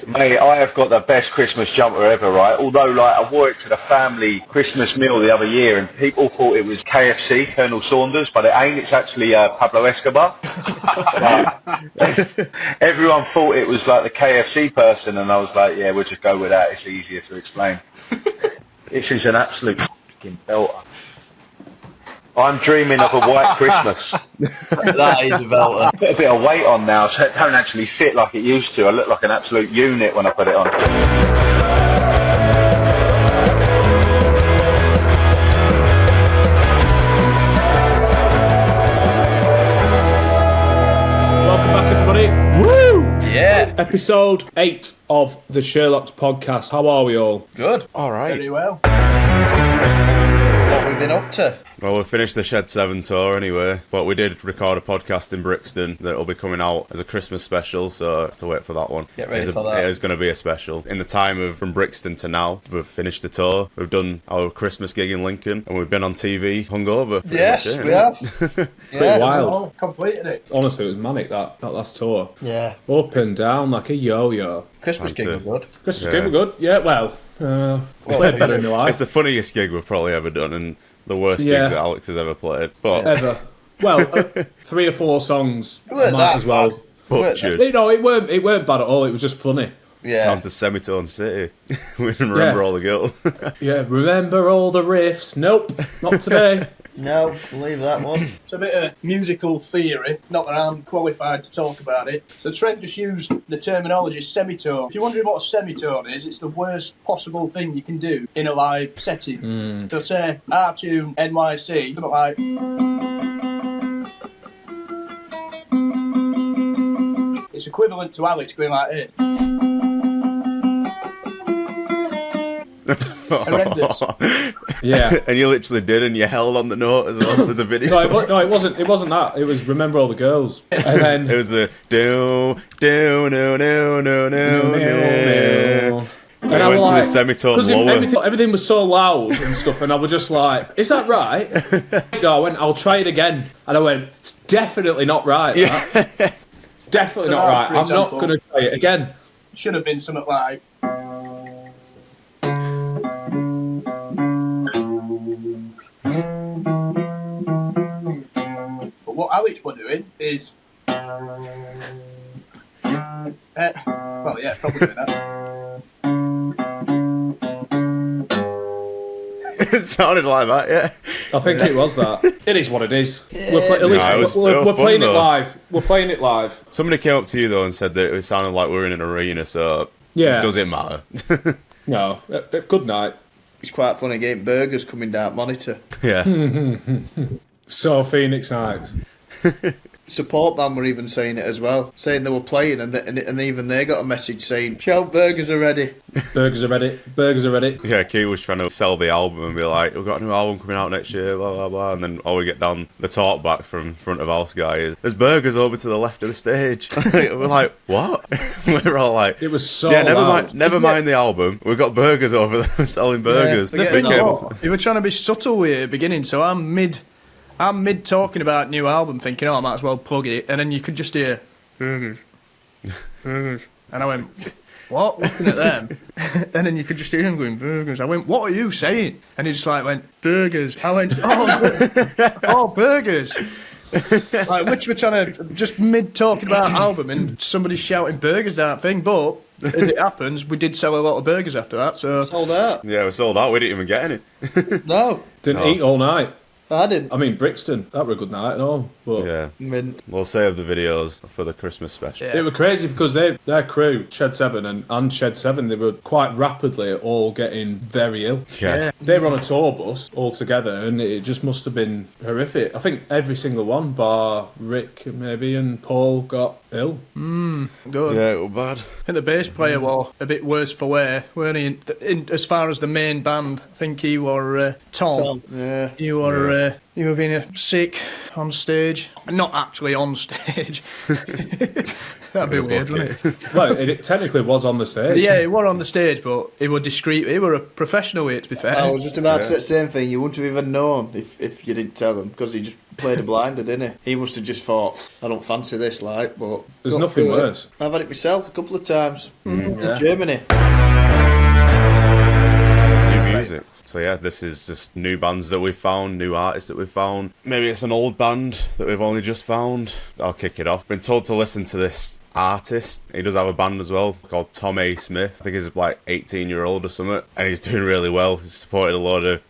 Mate, I have got the best Christmas jumper ever, right? Although, like, I wore it to the family Christmas meal the other year, and people thought it was KFC, Colonel Saunders, but it ain't. It's actually Pablo Escobar. Everyone thought it was like the KFC person, and I was like, yeah, we'll just go with that. It's easier to explain. This is an absolute fucking belter. I'm dreaming of a white Christmas. That is a belter. Put a bit of weight on now, so it don't actually fit like it used to. I look like an absolute unit when I put it on. Welcome back, everybody. Woo! Yeah. Episode 8 of the Sherlocks podcast. How are we all? Good. All right. Very well. What have we been up to? Well, we finished the Shed 7 tour anyway, but we did record a podcast in Brixton that will be coming out as a Christmas special, so I have to wait for that one. Get ready for that. It is going to be a special. In the time of from Brixton to now, we've finished the tour, we've done our Christmas gig in Lincoln, and we've been on TV hungover. Yes, we have. Pretty wild. all completed it. Honestly, it was manic, that last tour. Yeah. Up and down like a yo-yo. Christmas gig was good. Christmas gig was good. Yeah, well, played better in my life. It's the funniest gig we've probably ever done, and the worst gig that Alex has ever played. But Ever. Well, 3 or 4 songs. Weren't Might that as well. bad. butchered. You know, it weren't bad at all. It was just funny. Yeah. Down to Semitone City. We didn't remember all the girls. Yeah, remember all the riffs? Nope, not today. No, leave that one. It's a bit of musical theory, not that I'm qualified to talk about it. So Trent just used the terminology semitone. If you're wondering what a semitone is, it's the worst possible thing you can do in a live setting. So say, our tune, NYC, something like... It's equivalent to Alex going like this. Horrendous. Yeah. And you literally did, and you held on the note as well. There's a video. No, it wasn't that. It was Remember All the Girls. And then... It was the do no no no no no. And I went to the semitone lower. Everything was so loud and stuff, and I was just like, "Is that right?" No, I went, "I'll try it again," and I went, "It's definitely not right. That. Definitely not right. I'm not going to try it again." Should have been something like... But what Alex were doing is... well, yeah, probably doing that. It sounded like that, yeah. I think it was that. It is what it is. Yeah. We're playing it live. We're playing it live. Somebody came up to you though and said that it sounded like we were in an arena, so Yeah. does it matter? No. Good night. It's quite funny getting burgers coming down monitor. Yeah. So Phoenix Nights. Support band were even saying it as well, saying they were playing, and even they got a message saying, "Shout, burgers are ready." Burgers are ready. Burgers are ready. Yeah, Key was trying to sell the album and be like, we've got a new album coming out next year, blah, blah, blah. And then all we get down the talk back from front of house guy is, there's burgers over to the left of the stage. We're like, what? We're all like, It was so yeah, loud. never mind the album. We've got burgers over there selling burgers. The thing you were trying to be subtle with it at the beginning, so I'm mid talking about new album, thinking, I might as well plug it, and then you could just hear burgers, and I went, what? Looking at them, and then you could just hear him going burgers. I went, what are you saying? And he just like went burgers. I went, oh burgers. Like, which we're trying to just mid talking about album, and somebody's shouting burgers down that thing, but. As it happens, we did sell a lot of burgers after that, so... Sold out. Yeah, we sold out. We didn't even get any. No, Didn't eat all night. I didn't. I mean, Brixton, that were a good night and all. But Yeah. I mean, We'll save the videos for the Christmas special. it was crazy because their crew, Shed 7 and Shed 7, they were quite rapidly all getting very ill. Yeah. They were on a tour bus all together, and it just must have been horrific. I think every single one, bar Rick maybe and Paul, got ill. Good. Yeah, it was bad. I think the bass player was a bit worse for wear, weren't he? As far as the main band, I think he were Tom. yeah. You were being sick on stage, not actually on stage. That'd be weird, wouldn't it? Well, it technically was on the stage. Yeah, he were on the stage, but he were discreet. He were a professional with it, to be fair. I was just about to say the same thing. You wouldn't have even known if you didn't tell him, because he just played a blinder, didn't he? He must have just thought, I don't fancy this, like, but... There's nothing worse. I've had it myself a couple of times. In Germany. New music. So yeah, this is just new bands that we've found, new artists that we've found. Maybe it's an old band that we've only just found. I'll kick it off. Been told to listen to this artist. He does have a band as well called Tom A. Smith. I think he's like 18-year-old or something, and he's doing really well. He's supported a lot of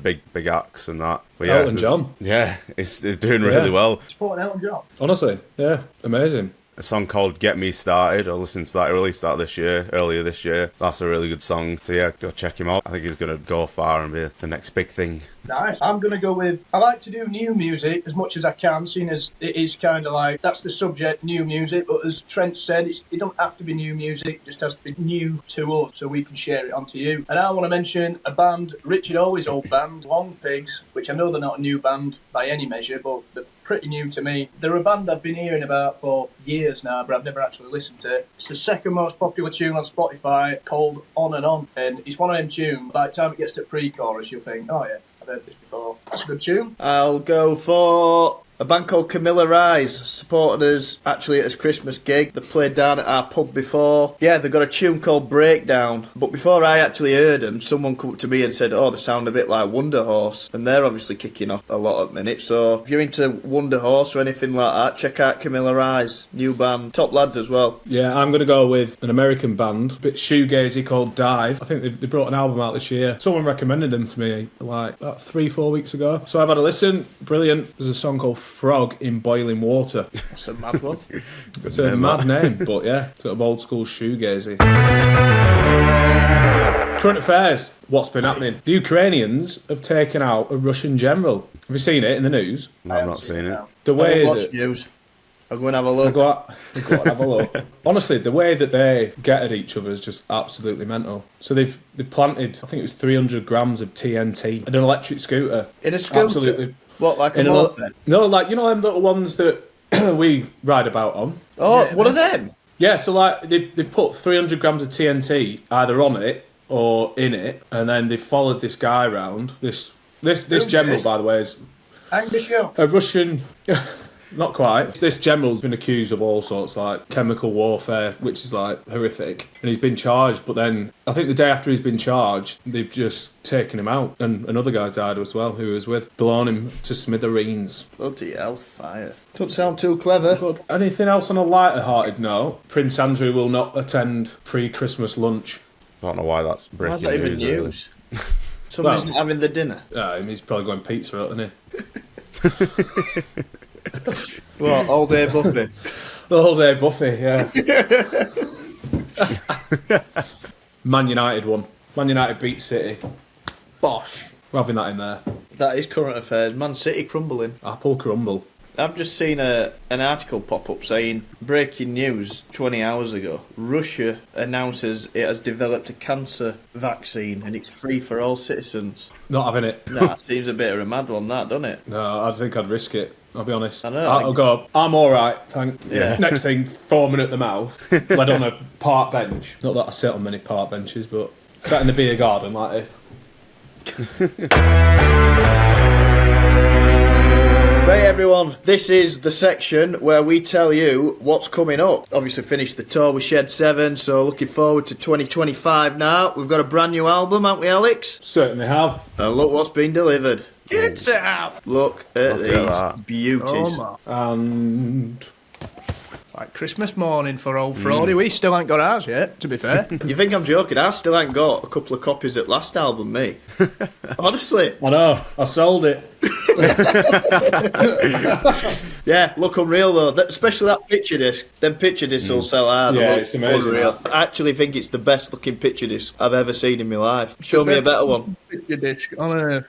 big acts and that. But yeah, Elton John. Yeah, he's doing really well. Supporting Elton John. Honestly, yeah, amazing. A song called Get Me Started. I listened to that. He released that earlier this year. That's a really good song. So yeah, go check him out. I think he's going to go far and be the next big thing. Nice. I'm going to go with, I like to do new music as much as I can, seeing as it is kind of like, that's the subject, new music. But as Trent said, it don't have to be new music, it just has to be new to us so we can share it onto you. And I want to mention a band, Richard Always' old band, Long Pigs, which I know they're not a new band by any measure, but they're pretty new to me. They're a band I've been hearing about for years now, but I've never actually listened to it. It's the second most popular tune on Spotify, called On and On. And it's one of them tunes, by the time it gets to pre-chorus, you'll think, oh yeah, I've heard this before. That's a good tune. I'll go for a band called Camilla Rise. Supported us actually at his Christmas gig. They played down at our pub before. Yeah, they got a tune called Breakdown. But before I actually heard them, someone come up to me and said, oh, they sound a bit like Wonder Horse. And they're obviously kicking off a lot at the minute. So if you're into Wonder Horse or anything like that, check out Camilla Rise. New band. Top lads as well. Yeah, I'm going to go with an American band, a bit shoegazy, called Dive. I think they brought an album out this year. Someone recommended them to me like about 3-4 weeks ago. So I've had a listen. Brilliant. There's a song called Frog in Boiling Water. That's a mad one. It's a mad name, but yeah, sort of old school shoegazy. Current affairs. What's been happening? The Ukrainians have taken out a Russian general. Have you seen it in the news? No, I've not seen it. The I way haven't watched that news. I'll go and have a look. Go out and have a look. Honestly, the way that they get at each other is just absolutely mental. So they've planted, I think it was 300 grams of TNT in an electric scooter. In a scooter? Absolutely. What, like a moped? No, like, you know them little ones that we ride about on? Oh, Yeah, what are them? Yeah, so like they've put 300 grams of TNT either on it or in it, and then they've followed this guy around. This general, this? by the way, is Angus Young. a Russian. Not quite. This general's been accused of all sorts, like chemical warfare, which is like horrific. And he's been charged, but then I think the day after he's been charged, they've just taken him out. And another guy died as well, who he was with, blown him to smithereens. Bloody hell, fire. Doesn't sound too clever. But anything else on a lighter-hearted note? Prince Andrew will not attend pre-Christmas lunch. Don't know why that's breaking Why's that even really. news? Somebody's not having the dinner. He's probably going pizza out, isn't he? What, all day buffet? The whole day buffet, yeah. Man United won. Man United beat City. Bosh. We're having that in there. That is current affairs. Man City crumbling. Apple crumble. I've just seen an article pop up saying, breaking news 20 hours ago, Russia announces it has developed a cancer vaccine and it's free for all citizens. Not having it. That seems a bit of a mad one, that, doesn't it? No, I think I'd risk it. I'll be honest. I know. I'll go, I'm alright, thanks. Yeah. Next thing, foaming at the mouth. Led on a park bench. Not that I sit on many park benches, but sat in the beer garden like this. Right, everyone, this is the section where we tell you what's coming up. Obviously finished the tour with Shed 7, so looking forward to 2025 now. We've got a brand new album, haven't we, Alex? Certainly have. And look what's been delivered. Get out. Look at Look at these that. beauties. Oh, man. And Like Christmas morning for old Frody. We still ain't got ours yet, to be fair. You think I'm joking? I still ain't got a couple of copies of last album, mate. Honestly. I know, I sold it. Yeah, look unreal though. Especially that picture disc. Them picture discs will sell hard. Yeah, Look it's amazing, unreal. I actually think it's the best looking picture disc I've ever seen in my life. Show me a better one. Your disc on earth.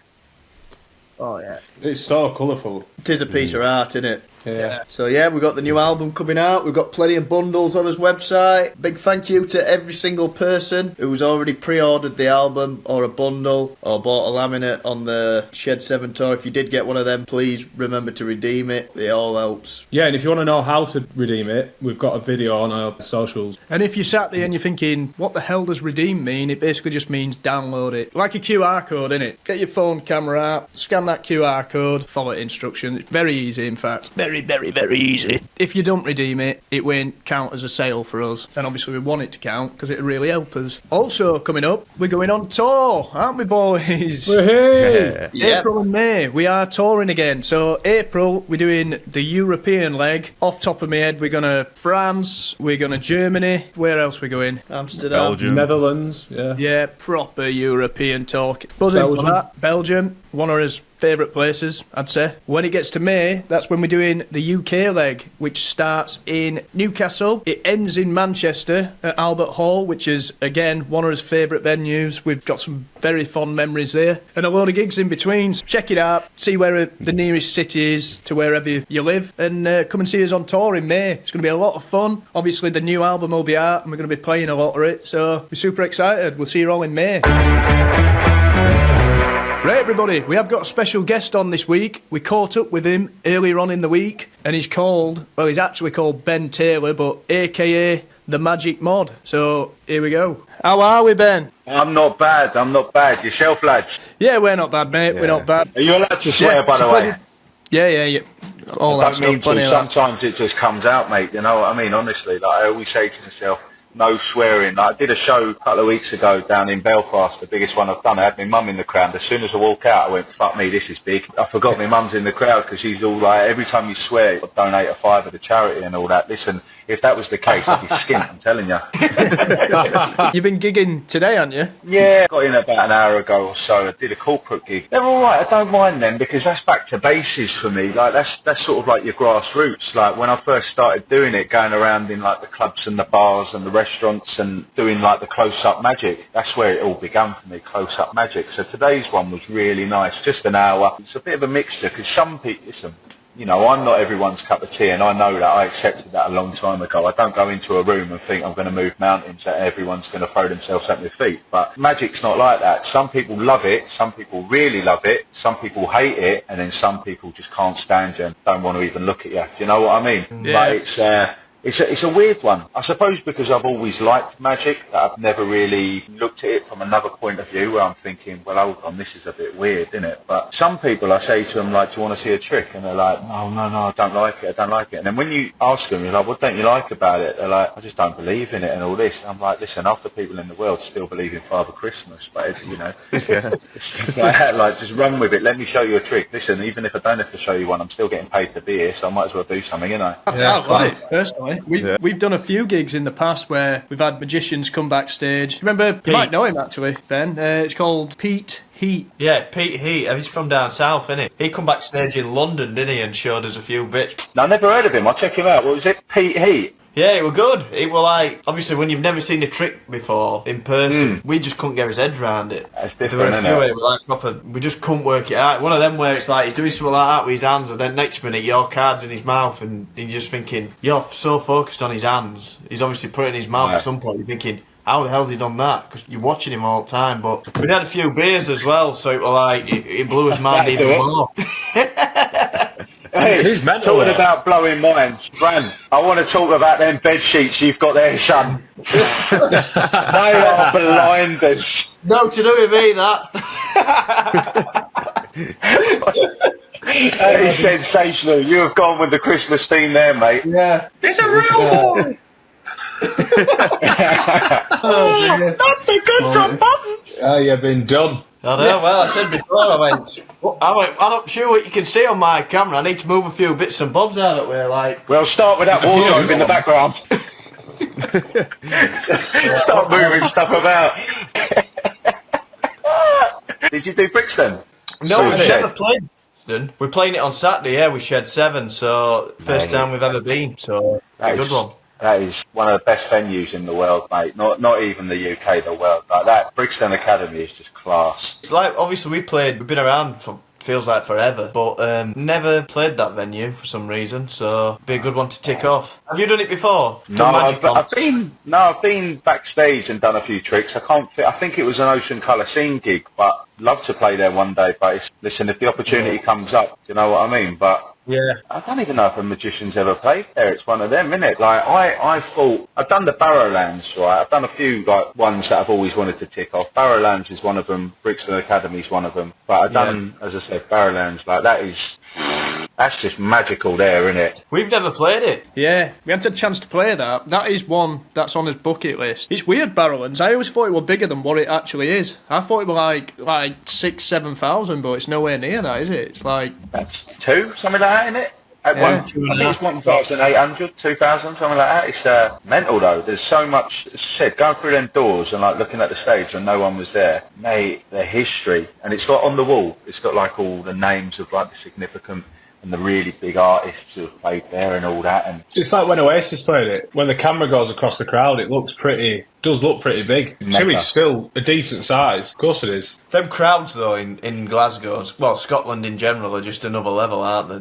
Oh, yeah. It's so colourful. It is a piece of art, isn't it? Yeah. So yeah, we've got the new album coming out. We've got plenty of bundles on his website. Big thank you to every single person who's already pre-ordered the album or a bundle or bought a laminate on the Shed 7 tour. If you did get one of them, please remember to redeem it. It all helps. Yeah, and if you want to know how to redeem it, we've got a video on our socials. And if you're sat there and you're thinking, what the hell does redeem mean? It basically just means download it. Like a QR code, innit? Get your phone camera out, scan that QR code, follow the instructions. It's very easy, in fact. Very, very, very easy. If you don't redeem it, it won't count as a sale for us. And obviously we want it to count because it really helps us. Also, coming up, we're going on tour, aren't we, boys? Hey! Yeah. April and May, we are touring again. So April, we're doing the European leg. Off top of my head, we're going to France, we're going to Germany. Where else we going? Amsterdam. Belgium. Netherlands, yeah. Yeah, proper European talk. Buzzing for Belgium. that. Belgium, one of his favourite places, I'd say. When it gets to May, that's when we're doing the UK leg, which starts in Newcastle. It ends in Manchester at Albert Hall, which is, again, one of his favourite venues. We've got some very fond memories there. And a load of gigs in between. So check it out. See where the nearest city is to wherever you live. And come and see us on tour in May. It's going to be a lot of fun. Obviously, the new album will be out and we're going to be playing a lot of it. So we're super excited. We'll see you all in May. Right, everybody, we have got a special guest on this week. We caught up with him earlier on in the week, and he's actually called Ben Taylor, but AKA the Magic Mod. So here we go. How are we, Ben? I'm not bad. Yourself, lads? Yeah, we're not bad, mate. We're not bad. Are you allowed to swear, by it's the a way? pleasure. Yeah. All I that don't mean stuff, plenty to. of that. Sometimes it just comes out, mate. You know what I mean? Honestly, like I always say to myself, no swearing. Like, I did a show a couple of weeks ago down in Belfast, the biggest one I've done. I had my mum in the crowd. As soon as I walk out, I went, fuck me, this is big. I forgot my mum's in the crowd because she's all like, every time you swear, I'll donate a fiver to charity and all that. Listen, if that was the case, I'd be skint, I'm telling you. You've been gigging today, haven't you? Yeah, got in about an hour ago or so. I did a corporate gig. They're all right. I don't mind them because that's back to bases for me. Like that's sort of like your grassroots. Like when I first started doing it, going around in like the clubs and the bars and the restaurants and doing like the close-up magic. That's where it all began for me, close-up magic. So today's one was really nice. Just an hour. It's a bit of a mixture because some people, listen, you know, I'm not everyone's cup of tea, and I know that. I accepted that a long time ago. I don't go into a room and think I'm going to move mountains and everyone's going to throw themselves at my feet. But magic's not like that. Some people love it, some people really love it, some people hate it, and then some people just can't stand you and don't want to even look at you. Do you know what I mean? Yeah. But it's a weird one. I suppose because I've always liked magic, that I've never really looked at it from another point of view where I'm thinking, well, hold on, this is a bit weird, isn't it? But some people, I say to them, like, do you want to see a trick? And they're like, no, I don't like it. And then when you ask them, you're like, what don't you like about it? They're like, I just don't believe in it and all this. And I'm like, listen, half the people in the world still believe in Father Christmas, but it's, you know, it's like, just run with it. Let me show you a trick. Listen, even if I don't have to show you one, I'm still getting paid to be here, so I might as well do something, you know? I love it, personally. We've done a few gigs in the past where we've had magicians come backstage. Remember, you might know him actually, Ben. It's called Pete Heat. Yeah, Pete Heat. He's from down south, innit? He come backstage in London, didn't he, and showed us a few bits. No, I never heard of him. I'll check him out. What was it? Pete Heat? Yeah, it were good. It were like, obviously, when you've never seen a trick before in person, we just couldn't get his head around it. That's There were different, a few isn't where it? it was like proper, we just couldn't work it out. One of them where it's like, he's doing something like that with his hands, and then next minute, your card's in his mouth, and you're just thinking, you're so focused on his hands. He's obviously put it in his mouth at some point. You're thinking, how the hell's he done that? Because you're watching him all the time. But we had a few beers as well, so it was like, it blew his mind even more. Hey, He's mental, talking that. about blowing minds, Bran, I want to talk about them bed sheets you've got there, son. They are blinders. No to do with me, that. That is sensational. You have gone with the Christmas theme there, mate. Yeah. It's a real one! That's a good job, button. Oh, you've been done. I know, well, I said before, I'm not sure what you can see on my camera. I need to move a few bits and bobs out of the way, like... Well, start with that wardrobe in the background. Start moving stuff about. Did you do Brixton? No, we've never played Brixton. We're playing it on Saturday, yeah, with Shed 7, so first time we've ever been, so a good one. That is one of the best venues in the world, mate. Not even the UK, the world. Like that, Brixton Academy is just class. It's like, obviously we've been around for feels like forever. But never played that venue for some reason, so be a good one to tick off. Have you done it before? No, I've been backstage and done a few tricks. I think it was an Ocean Colour Scene gig, but love to play there one day. But listen, if the opportunity comes up, you know what I mean. But yeah, I don't even know if a magician's ever played there. It's one of them, isn't it? Like I thought I've done the Barrowlands, right? I've done a few like ones that I've always wanted to tick off. Barrowlands is one of them. Brixton Academy's one of them. But I've done, as I said, Barrowlands. Like that's just magical there, isn't it? We've never played it. Yeah, we hadn't had a chance to play that. That is one that's on his bucket list. It's weird, Barrowlands. I always thought it were bigger than what it actually is. I thought it were like 6,000-7,000, but it's nowhere near that, is it? It's like that's something like that, isn't it? At Yeah, I think it's 1,800, 2,000, something like that. It's mental though. There's so much. As I said, going through them doors and like looking at the stage when no one was there, mate. The history, and it's got on the wall. It's got like all the names of like the significant and the really big artists who have played there and all that. And it's like when Oasis played it. When the camera goes across the crowd, it does look pretty big. Timmy's still a decent size. Of course it is. Them crowds though in Glasgow, well, Scotland in general, are just another level, aren't they?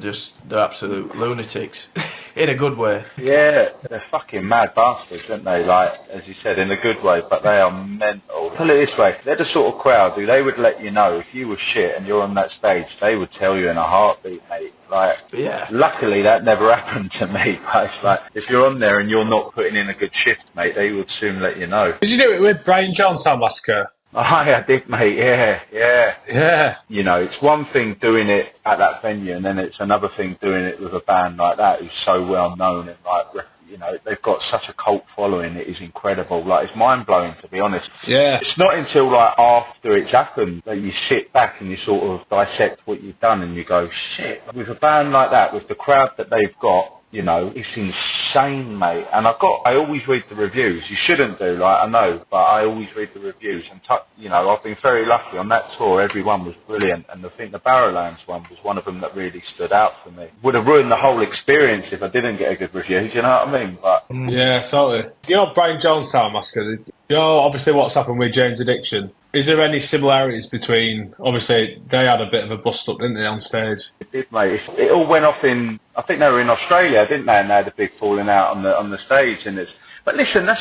They're absolute lunatics. In a good way. Yeah, they're fucking mad bastards, aren't they? Like, as you said, in a good way, but they are mental. Put it this way, they're the sort of crowd who they would let you know if you were shit and you're on that stage, they would tell you in a heartbeat, mate. Like, yeah. Luckily that never happened to me, but it's like, if you're on there and you're not putting in a good shift, mate, they would soon let you know. Did you do it with Brian Johnstown Massacre? Oh, I did, mate, yeah. You know, it's one thing doing it at that venue, and then it's another thing doing it with a band like that who's so well known and like, you know, they've got such a cult following. It is incredible. Like, it's mind blowing, to be honest. Yeah. It's not until like after it's happened that you sit back and you sort of dissect what you've done and you go, shit. With a band like that, with the crowd that they've got, you know, it's insane, mate. And I always read the reviews. You shouldn't do, like, I know, but I always read the reviews. And, you know, I've been very lucky on that tour. Everyone was brilliant. And I think the Barrowlands one was one of them that really stood out for me. Would have ruined the whole experience if I didn't get a good review, do you know what I mean? But yeah, totally. You know, Brian Johnstown Massacre, you know, obviously what's happened with Jane's Addiction. Is there any similarities between, obviously, they had a bit of a bust-up, didn't they, on stage? It did, mate. It all went off I think they were in Australia, didn't they? And they had a big falling out on the stage. But listen, that's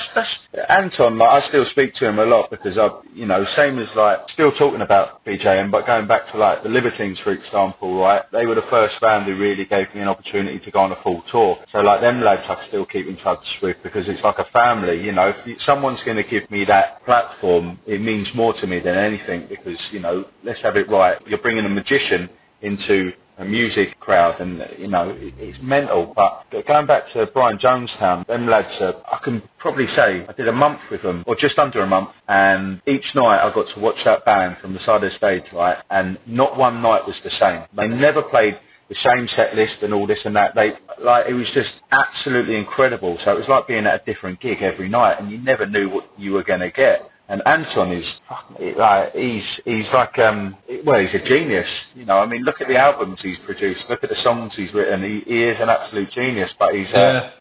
Anton. Like, I still speak to him a lot because you know, same as like still talking about BJM, but going back to like the Libertines, for example, right? They were the first band who really gave me an opportunity to go on a full tour. So like them lads, I still keep in touch with because it's like a family. You know, if someone's going to give me that platform, it means more to me than anything because you know, let's have it right. You're bringing a magician into a music crowd and you know it's mental. But going back to Brian Jonestown, them lads I can probably say I did a month with them or just under a month, and each night I got to watch that band from the side of the stage, right, and not one night was the same. They never played the same set list and all this and that. It was just absolutely incredible. So it was like being at a different gig every night and you never knew what you were going to get. And Anton is like he's like he's a genius. You know, I mean, look at the albums he's produced, look at the songs he's written. He is an absolute genius, but he's a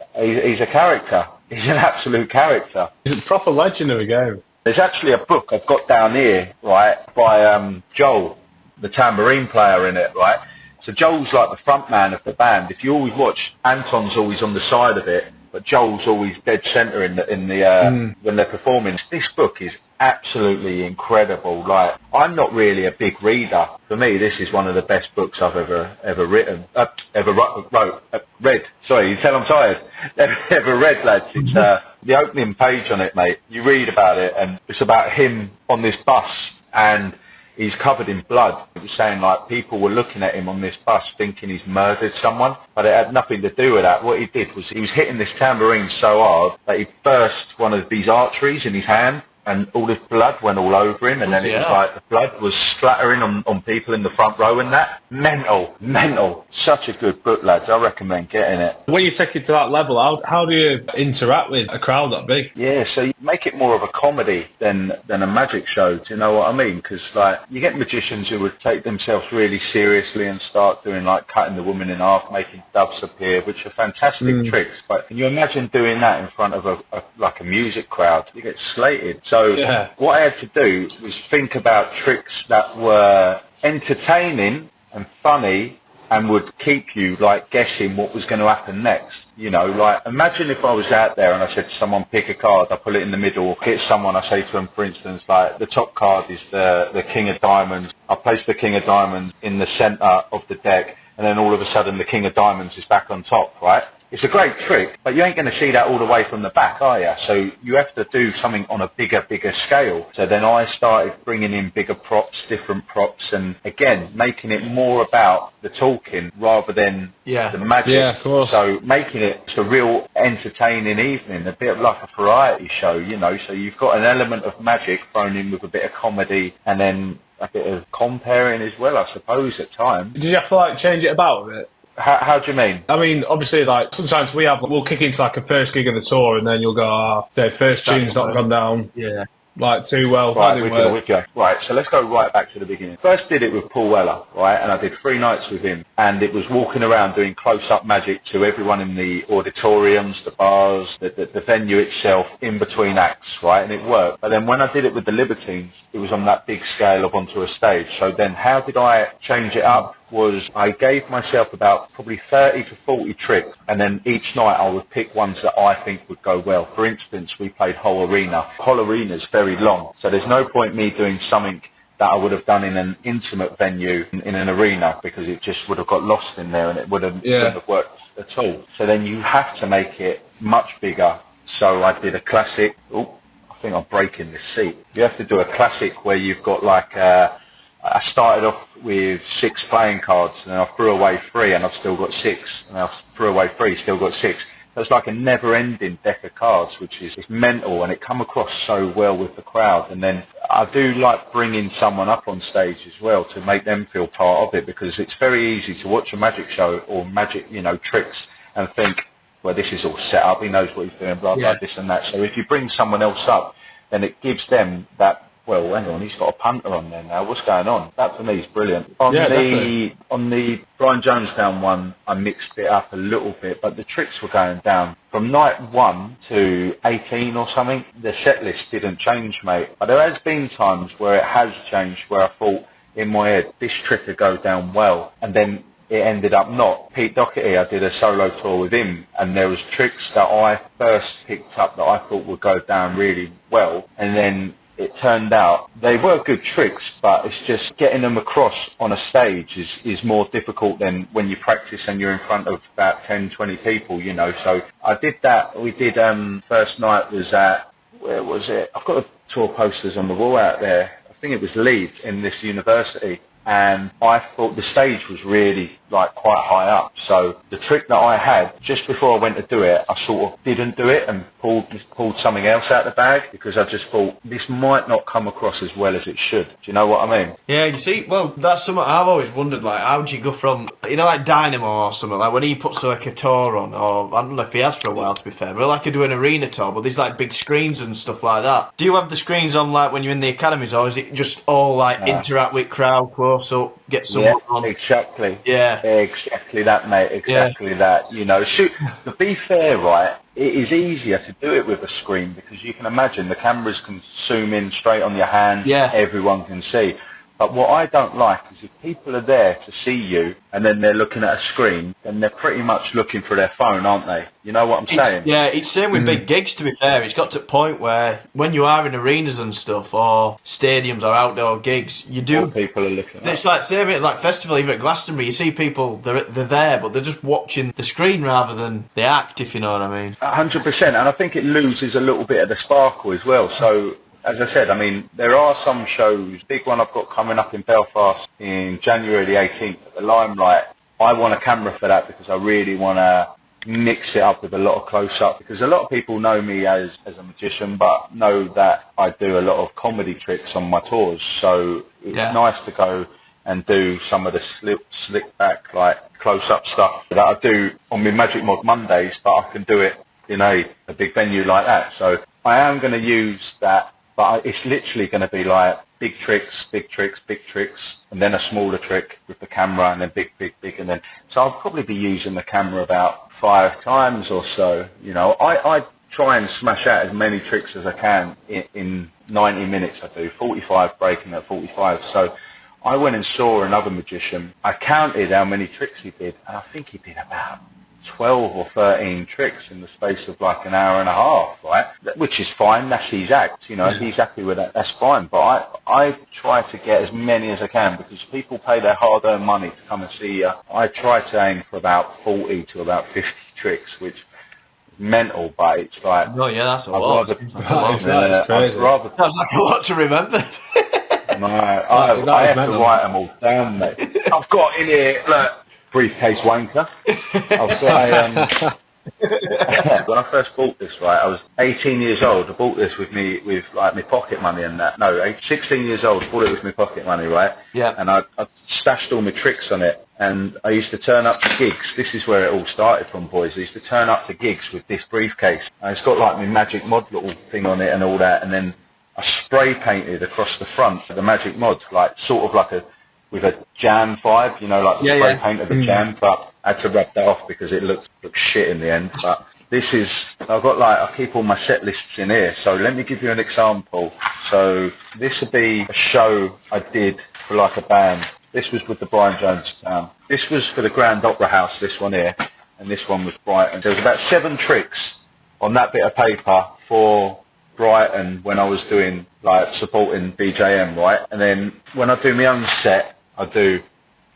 character. He's an absolute character. He's a proper legend of a game. There's actually a book I've got down here, right, by Joel, the tambourine player in it, right. So Joel's like the front man of the band. If you always watch, Anton's always on the side of it, but Joel's always dead centre when they're performing. This book is absolutely incredible. Like, I'm not really a big reader. For me, this is one of the best books I've ever written, read. Sorry, you tell I'm tired. Ever read, lads. It's the opening page on it, mate. You read about it, and it's about him on this bus, and he's covered in blood. It was saying like people were looking at him on this bus thinking he's murdered someone, but it had nothing to do with that. What he did was he was hitting this tambourine so hard that he burst one of these arteries in his hand, and all this blood went all over him, and then it was like the blood was splattering on people in the front row and that. Mental. Such a good book, lads. I recommend getting it. When you take it to that level, how do you interact with a crowd that big? Yeah, so you make it more of a comedy than a magic show, do you know what I mean? Because like, you get magicians who would take themselves really seriously and start doing like cutting the woman in half, making doves appear, which are fantastic tricks. But can you imagine doing that in front of a music crowd? You get slated. So what I had to do was think about tricks that were entertaining and funny, and would keep you like guessing what was going to happen next. You know, like imagine if I was out there and I said to someone, pick a card, I put it in the middle, hit someone, I say to them, for instance, like the top card is the King of Diamonds. I place the King of Diamonds in the centre of the deck, and then all of a sudden the King of Diamonds is back on top, right? It's a great trick, but you ain't going to see that all the way from the back, are you? So you have to do something on a bigger scale. So then I started bringing in bigger props, different props, and again, making it more about the talking rather than the magic. Yeah, of course. So making it a real entertaining evening, a bit like a variety show, you know. So you've got an element of magic thrown in with a bit of comedy and then a bit of comparing as well, I suppose, at times. Did you have to like change it about a bit? How do you mean? I mean, obviously, like sometimes we'll kick into like a first gig of the tour, and then you'll go, the first tune's not gone down. Yeah. Like too well. Right, with you. Right, so let's go right back to the beginning. First did it with Paul Weller, right, and I did 3 nights with him, and it was walking around doing close-up magic to everyone in the auditoriums, the bars, the venue itself, in between acts, right, and it worked. But then when I did it with the Libertines, it was on that big scale up onto a stage. So then how did I change it up? Was I gave myself about probably 30 to 40 tricks, and then each night I would pick ones that I think would go well. For instance, we played Whole Arena. Whole Arena's very long, so there's no point me doing something that I would have done in an intimate venue in an arena, because it just would have got lost in there and it wouldn't have worked at all. So then you have to make it much bigger. So I did a classic. Oh, I think I'm breaking this seat. You have to do a classic where you've got like I started off with 6 playing cards, and then I threw away 3, and I've still got 6, and I threw away 3, still got 6. So it's like a never-ending deck of cards, which is mental, and it come across so well with the crowd. And then I do like bringing someone up on stage as well to make them feel part of it, because it's very easy to watch a magic show or magic, you know, tricks and think, well, this is all set up, he knows what he's doing, blah, blah, this and that. So if you bring someone else up, then it gives them that, well, hang on, he's got a punter on there now. What's going on? That for me is brilliant. On the Brian Jonestown one, I mixed it up a little bit, but the tricks were going down. From night 1 to 18 or something, the set list didn't change, mate. But there has been times where it has changed, where I thought in my head, this trick would go down well, and then it ended up not. Pete Doherty, I did a solo tour with him, and there was tricks that I first picked up that I thought would go down really well, and then it turned out they were good tricks, but it's just getting them across on a stage is more difficult than when you practice and you're in front of about 10, 20 people, you know. So I did that. We did, first night was at, where was it? I've got the tour posters on the wall out there. I think it was Leeds in this university. And I thought the stage was really like quite high up, so the trick that I had just before I went to do it, I sort of didn't do it and pulled something else out of the bag, because I just thought this might not come across as well as it should. Do you know what I mean? Yeah, you see, well, that's something I've always wondered, like, how do you go from, you know, like Dynamo or something, like when he puts like a tour on, or I don't know if he has for a while, to be fair, but like I do an arena tour, but there's like big screens and stuff like that. Do you have the screens on like when you're in the academies, or is it just all like interact with crowd, close up, get someone on? Exactly. Yeah. Exactly that, mate. Exactly that. You know, to be fair, right, it is easier to do it with a screen, because you can imagine the cameras can zoom in straight on your hand. Yeah. Everyone can see. But what I don't like is if people are there to see you and then they're looking at a screen, then they're pretty much looking for their phone, aren't they? You know what I'm saying? Yeah, it's same with big gigs, to be fair. It's got to the point where when you are in arenas and stuff, or stadiums or outdoor gigs, you do... All people are looking. It's like, same it's like festival, even at Glastonbury, you see people, they're there, but they're just watching the screen rather than the act, if you know what I mean. 100%, and I think it loses a little bit of the sparkle as well. So, as I said, I mean, there are some shows. Big one I've got coming up in Belfast in January the 18th at the Limelight. I want a camera for that, because I really want to mix it up with a lot of close-up, because a lot of people know me as a magician, but know that I do a lot of comedy tricks on my tours. So it's nice to go and do some of the slick back, like close-up stuff that I do on my Magic Mod Mondays, but I can do it in a big venue like that. So I am going to use that. But it's literally going to be like big tricks, and then a smaller trick with the camera, and then big, and then... So I'll probably be using the camera about 5 times or so. You know, I try and smash out as many tricks as I can in 90 minutes. I do 45, breaking at 45. So I went and saw another magician. I counted how many tricks he did, and I think he did about 12 or 13 tricks in the space of like an hour and a half, right? Which is fine, that's his act, you know, if he's happy with that, that's fine. But I try to get as many as I can, because people pay their hard-earned money to come and see you. I try to aim for about 40 to about 50 tricks, which is mental, but it's like... Oh yeah, that's a lot. That's crazy. Sounds like a lot to remember. No, I have to write them all down, mate. I've got in here, look, briefcase wanker. I've got when I first bought this, right, I was 18 years old. I bought this with like my pocket money and that. No, 16 years old, bought it with my pocket money, right? Yeah. And I stashed all my tricks on it. And I used to turn up to gigs. This is where it all started from, boys. I used to turn up to gigs with this briefcase. And it's got like my Magic Mod little thing on it and all that. And then I spray painted across the front of the Magic Mod, like sort of like with a jam vibe, you know, like the spray paint of the jam, but I had to rub that off because it looked shit in the end. But this is, I keep all my set lists in here, so let me give you an example. So this would be a show I did for like a band. This was with the Brian Jones Town. This was for the Grand Opera House, this one here, and this one was Brighton. There was about 7 tricks on that bit of paper for Brighton when I was doing, like, supporting BJM, right? And then when I do my own set, I do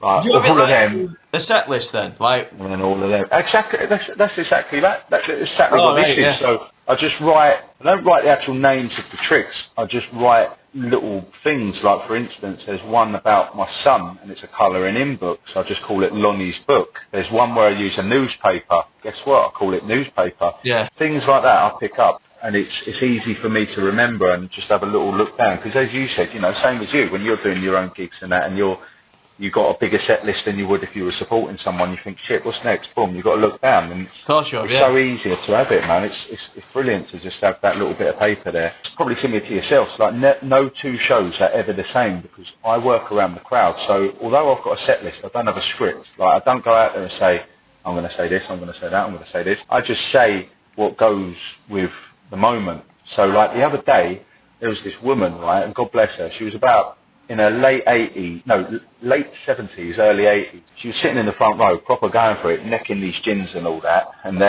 like do you all of them. A set list then, like, and then all of them. Exactly. That's exactly that. That's exactly what this is. Yeah. So I just write. I don't write the actual names of the tricks. I just write little things. Like, for instance, there's one about my son, and it's a colouring in book. So I just call it Lonnie's book. There's one where I use a newspaper. Guess what? I call it newspaper. Yeah. Things like that I pick up. And it's easy for me to remember and just have a little look down. Because as you said, you know, same as you, when you're doing your own gigs and that, and you got a bigger set list than you would if you were supporting someone, you think, shit, what's next? Boom, you've got to look down. And of course you have, it's so easier to have it, man. It's brilliant to just have that little bit of paper there. It's probably similar to yourself. Like, no two shows are ever the same, because I work around the crowd. So although I've got a set list, I don't have a script. Like, I don't go out there and say, I'm going to say this, I'm going to say that, I'm going to say this. I just say what goes with the moment. So, like, the other day, there was this woman, right, and God bless her, she was about in her late 70s, early 80s. She was sitting in the front row, proper going for it, necking these gins and all that, and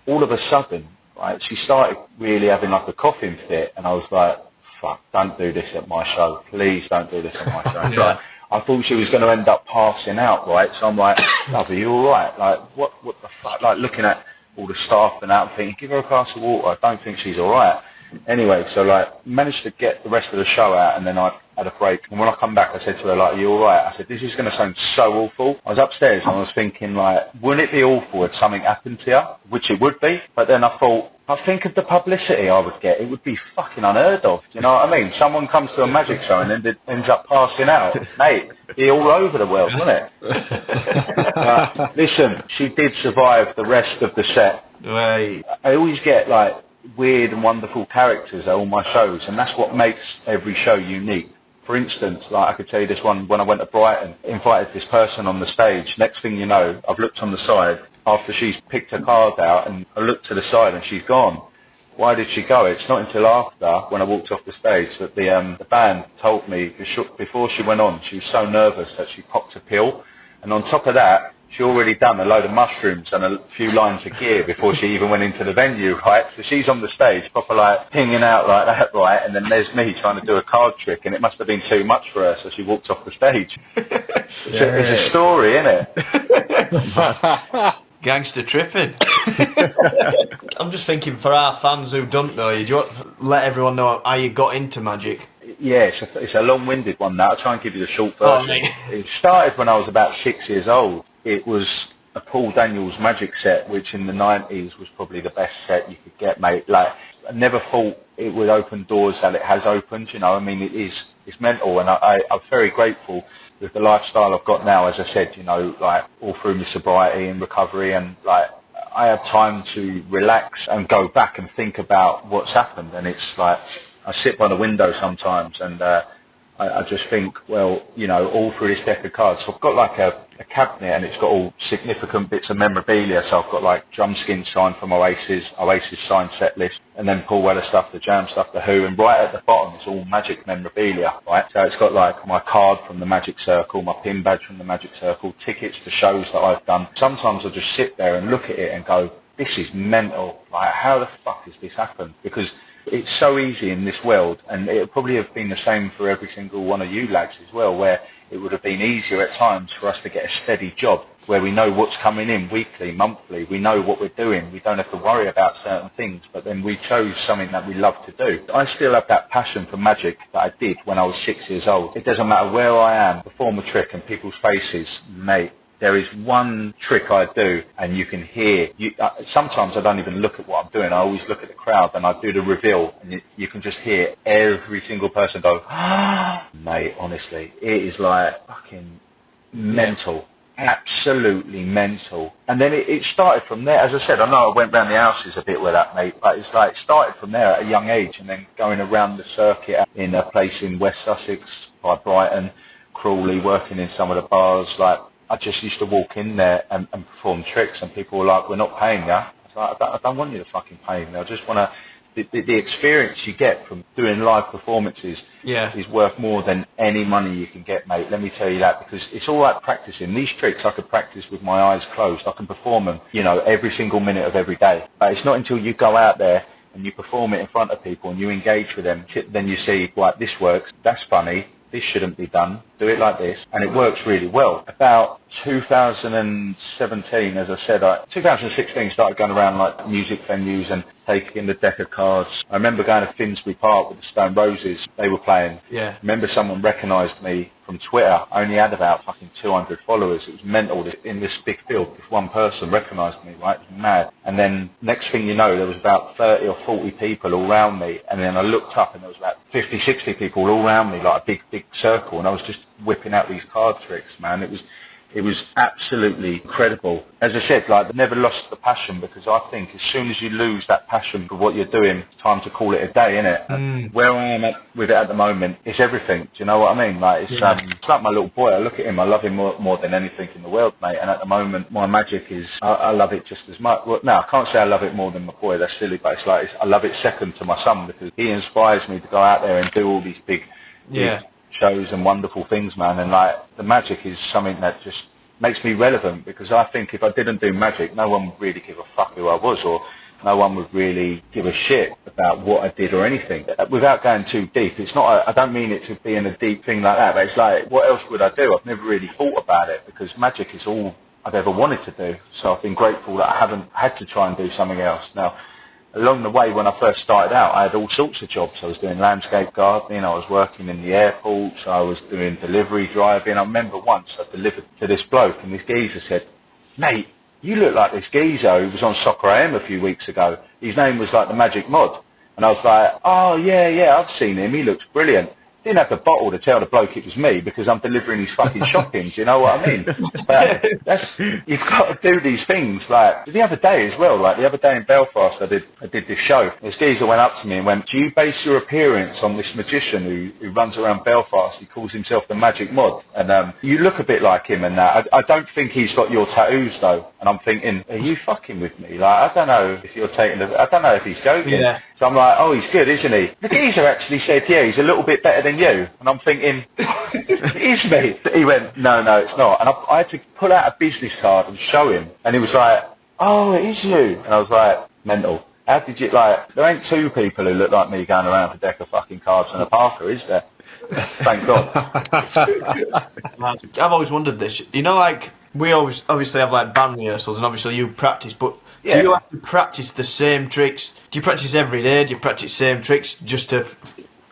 all of a sudden, right, she started really having like a coughing fit, and I was like, fuck, don't do this at my show, please don't do this at my show. Like, I thought she was going to end up passing out, right, so I'm like, love, are you alright? Like, what the fuck, like, looking at all the staff and out, thinking, give her a glass of water, I don't think she's alright. Anyway, so like, managed to get the rest of the show out, and then I had a break. And when I come back, I said to her, like, are you alright? I said, this is going to sound so awful. I was upstairs and I was thinking, like, wouldn't it be awful if something happened to you? Which it would be. But then I thought, I think of the publicity I would get. It would be fucking unheard of. Do you know what I mean? Someone comes to a magic show and then ends up passing out. Mate, it'd be all over the world, wouldn't it? But listen, she did survive the rest of the set. Right. I always get, like, weird and wonderful characters at all my shows, and that's what makes every show unique. For instance, like, I could tell you this one, when I went to Brighton, invited this person on the stage. Next thing you know, I've looked on the side after she's picked her card out, and I looked to the side and she's gone. Why did she go? It's not until after, when I walked off the stage, that the band told me before she went on, she was so nervous that she popped a pill, and on top of that, she already done a load of mushrooms and a few lines of gear before she even went into the venue, right? So she's on the stage, proper like pinging out like that, right? And then there's me trying to do a card trick, and it must have been too much for her, so she walked off the stage. It's a story, isn't it? Gangster tripping. I'm just thinking, for our fans who don't know you, do you want to let everyone know how you got into magic? Yeah, it's a long-winded one now. I'll try and give you the short version. It started when I was about 6 years old. It was a Paul Daniels magic set, which in the 90s was probably the best set you could get, mate. Like, I never thought it would open doors that it has opened, you know. I mean, it's mental, and I'm very grateful with the lifestyle I've got now, as I said, you know, like, all through my sobriety and recovery, and like, I have time to relax and go back and think about what's happened. And it's like, I sit by the window sometimes and I just think, well, you know, all through this deck of cards, so I've got like a a cabinet and it's got all significant bits of memorabilia. So I've got like drum skins signed from Oasis signed set list, and then Paul Weller stuff, the Jam stuff, the Who, and right at the bottom it's all Magic memorabilia, right? So it's got like my card from the Magic Circle, my pin badge from the Magic Circle, tickets to shows that I've done. Sometimes I just sit there and look at it and go, this is mental. Like, how the fuck has this happened? Because it's so easy in this world, and it would probably have been the same for every single one of you lads as well, where it would have been easier at times for us to get a steady job where we know what's coming in weekly, monthly, we know what we're doing, we don't have to worry about certain things, but then we chose something that we love to do. I still have that passion for magic that I did when I was 6 years old. It doesn't matter where I am, perform a trick and people's faces, mate, there is one trick I do, and you can hear. Sometimes I don't even look at what I'm doing. I always look at the crowd, and I do the reveal, and you can just hear every single person go, ah, mate, honestly, it is like fucking mental. Absolutely mental. And then it started from there. As I said, I know I went round the houses a bit with that, mate, but it's like it started from there at a young age, and then going around the circuit in a place in West Sussex by Brighton, Crawley, working in some of the bars, like, I just used to walk in there and perform tricks, and people were like, we're not paying you. I was like, I don't want you to fucking pay me. I just want to... The experience you get from doing live performances is worth more than any money you can get, mate. Let me tell you that, because it's all right practicing. These tricks I could practice with my eyes closed. I can perform them, every single minute of every day. But it's not until you go out there and you perform it in front of people and you engage with them, then you see, right, this works, that's funny, this shouldn't be done, do it like this, and it works really well. About 2017, as I said, 2016 started going around like music venues and taking the deck of cards. I remember going to Finsbury Park with the Stone Roses, they were playing. Yeah. I remember someone recognised me from Twitter. I only had about fucking 200 followers. It was mental. In this big field, this one person recognised me, right? It was mad. And then next thing you know, there was about 30 or 40 people all around me. And then I looked up and there was about 50, 60 people all around me, like a big, big circle. And I was just whipping out these card tricks, man. It was absolutely incredible. As I said, like, I never lost the passion, because I think as soon as you lose that passion for what you're doing, it's time to call it a day, innit? Where I am with it at the moment, it's everything. Do you know what I mean? Like, it's like my little boy. I look at him, I love him more than anything in the world, mate. And at the moment, my magic is, I love it just as much. Well, no, I can't say I love it more than my boy. That's silly, but it's like, I love it second to my son, because he inspires me to go out there and do all these big shows and wonderful things, man. And like, the magic is something that just makes me relevant, because I think if I didn't do magic, no one would really give a fuck who I was, or no one would really give a shit about what I did or anything. Without going too deep, it's not, I don't mean it to be in a deep thing like that, but it's like, what else would I do? I've never really thought about it, because magic is all I've ever wanted to do. So I've been grateful that I haven't had to try and do something else. Now, along the way, when I first started out, I had all sorts of jobs. I was doing landscape gardening, I was working in the airports, I was doing delivery driving. I remember once I delivered to this bloke, and this geezer said, mate, you look like this geezer who was on Soccer AM a few weeks ago. His name was like the Magic Mod. And I was like, oh, yeah, I've seen him, he looks brilliant. Didn't have the bottle to tell the bloke it was me, because I'm delivering his fucking shopping, do you know what I mean? But you've got to do these things. Like, the other day as well, like the other day in Belfast, I did this show. This geezer went up to me and went, do you base your appearance on this magician who runs around Belfast? He calls himself the Magic Mod. And you look a bit like him and that. I don't think he's got your tattoos though. And I'm thinking, are you fucking with me? Like, I don't know if you're taking I don't know if he's joking. Yeah. So I'm like, oh, he's good, isn't he? The geezer actually said, yeah, he's a little bit better than you. And I'm thinking, it is me. He went, no, it's not. And I had to pull out a business card and show him. And he was like, oh, it is you. And I was like, mental. How did you, like, there ain't two people who look like me going around with a deck of fucking cards and a Parker, is there? Thank God. I've always wondered this. You know, like, we always obviously have like band rehearsals, and obviously you practice, but do you have to practice the same tricks? Do you practice every day? Do you practice the same tricks just to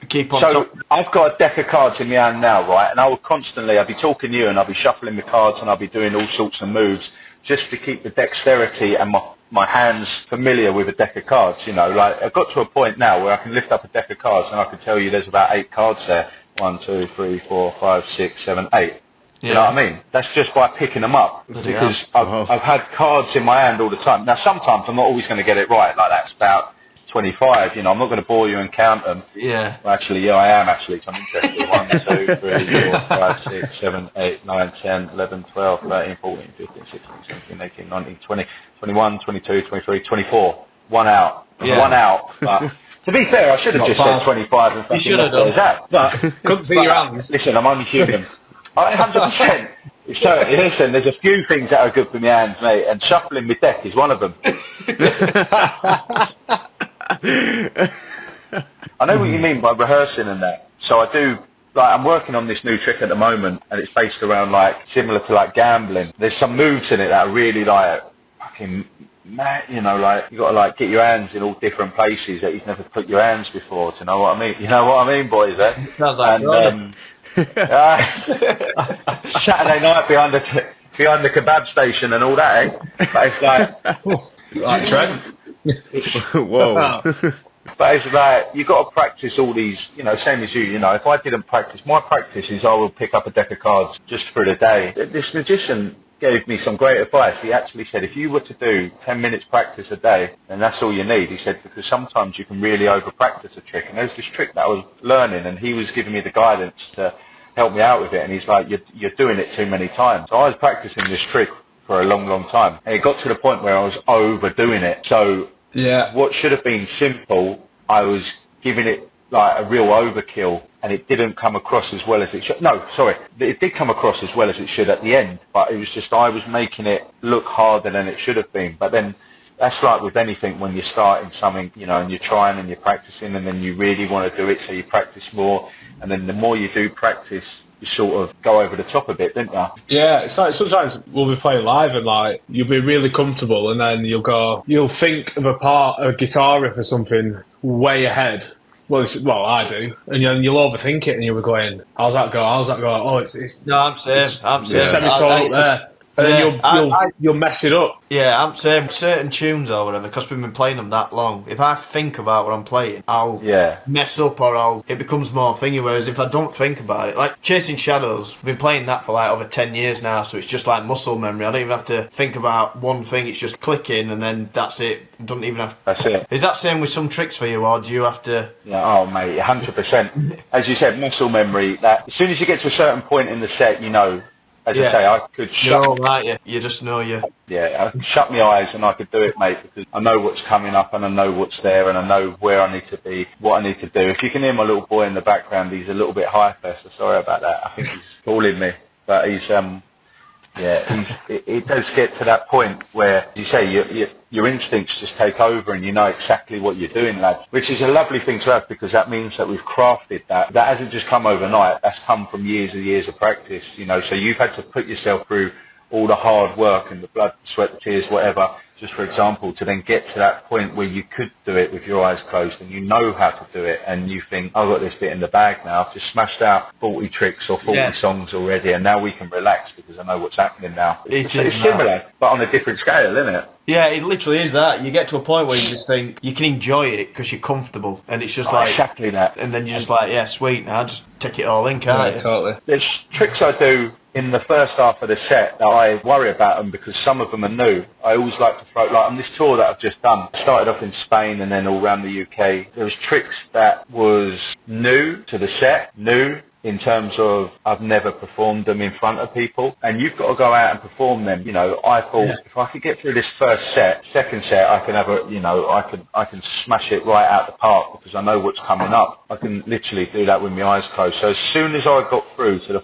keep on top? I've got a deck of cards in my hand now, right? And I'll be talking to you and I'll be shuffling the cards and I'll be doing all sorts of moves just to keep the dexterity and my hands familiar with a deck of cards, you know. Like, I've got to a point now where I can lift up a deck of cards and I can tell you there's about 8 cards there. 1, 2, 3, 4, 5, 6, 7, 8. Yeah. You know what I mean? That's just by picking them up. Because I've had cards in my hand all the time. Now, sometimes I'm not always going to get it right. Like, that's about 25. You know, I'm not going to bore you and count them. Yeah. Well, actually, yeah, I am actually. So I'm interested. 1, 2, 3, 4, 5, 6, 7, 8, 9, 10, 11, 12, 13, 14, 15, 16, 17, 18, 19, 20, 21, 22, 23, 24. One out. Yeah. One out. But to be fair, I should have Not just bad. said 25 and You fucking should have left it done. as that. But Couldn't see your hands. listen, I'm only human. 100%. So, listen, there's a few things that are good for my hands, mate, and shuffling my deck is one of them. I know what you mean by rehearsing and that. So I do, like, I'm working on this new trick at the moment, and it's based around, like, similar to, like, gambling. There's some moves in it that are really, like, fucking mad, you know, like, you got to, like, get your hands in all different places that you've never put your hands before, do you know what I mean? You know what I mean, boys, eh? Sounds like Friday. Saturday night behind the kebab station and all that, eh? But it's like Trent. Whoa. But it's like, you've got to practice all these, you know, same as you, you know, if I didn't practice, my practice is I will pick up a deck of cards just for the day. This magician gave me some great advice. He actually said, if you were to do 10 minutes practice a day, then that's all you need. He said, because sometimes you can really over-practice a trick. And there's this trick that I was learning, and he was giving me the guidance to help me out with it. And he's like, you're doing it too many times. So I was practicing this trick for a long, long time. And it got to the point where I was overdoing it. So Yeah. what should have been simple, I was giving it like a real overkill, and it didn't come across as well as it should. No, sorry, it did come across as well as it should at the end, but it was just I was making it look harder than it should have been. But then that's like with anything when you're starting something, you know, and you're trying and you're practicing, and then you really want to do it, so you practice more, and then the more you do practice, you sort of go over the top a bit, don't you? Yeah, it's like sometimes we'll be playing live and like you'll be really comfortable, and then you'll think of a guitar riff or something way ahead. Well, I do, and you'll overthink it, and you'll be going, "How's that go? How's that go? Oh, it's No, I'm same. I'm same. semitone up there." And then you'll mess it up. Yeah, I'm saying certain tunes or whatever, because we've been playing them that long. If I think about what I'm playing, I'll mess up, or it becomes more thingy. Whereas if I don't think about it, like Chasing Shadows, we've been playing that for like over 10 years now, so it's just like muscle memory. I don't even have to think about one thing, it's just clicking and then that's it. Don't even have. That's it. Is that same with some tricks for you, or do you have to? Yeah, oh mate, 100%. As you said, muscle memory. That as soon as you get to a certain point in the set, you know. As I say, I could you just know you. Yeah, I could shut my eyes and I could do it, mate, because I know what's coming up and I know what's there and I know where I need to be, what I need to do. If you can hear my little boy in the background, he's a little bit hyper, so sorry about that. I think he's calling me, but he's it does get to that point where, you say, your instincts just take over and you know exactly what you're doing, lads, which is a lovely thing to have, because that means that we've crafted that. That hasn't just come overnight. That's come from years and years of practice, you know, so you've had to put yourself through all the hard work and the blood, sweat, the tears, whatever, just for example, to then get to that point where you could do it with your eyes closed and you know how to do it and you think, I've got this bit in the bag now, I've just smashed out 40 tricks or 40 songs already, and now we can relax because I know what's happening now. It's similar, but on a different scale, isn't it? Yeah, it literally is that. You get to a point where you just think you can enjoy it because you're comfortable, and it's just like exactly that. And then you're just like, yeah, sweet. Now just take it all in, can't you? Totally. There's tricks I do in the first half of the set that I worry about them because some of them are new. I always like to throw, like on this tour that I've just done, started off in Spain and then all around the UK. There was tricks that was new to the set, new in terms of I've never performed them in front of people, and you've got to go out and perform them. You know, I thought if I could get through this first set, second set, I can have a, you know, I can smash it right out the park because I know what's coming up. I can literally do that with my eyes closed. So as soon as I got through to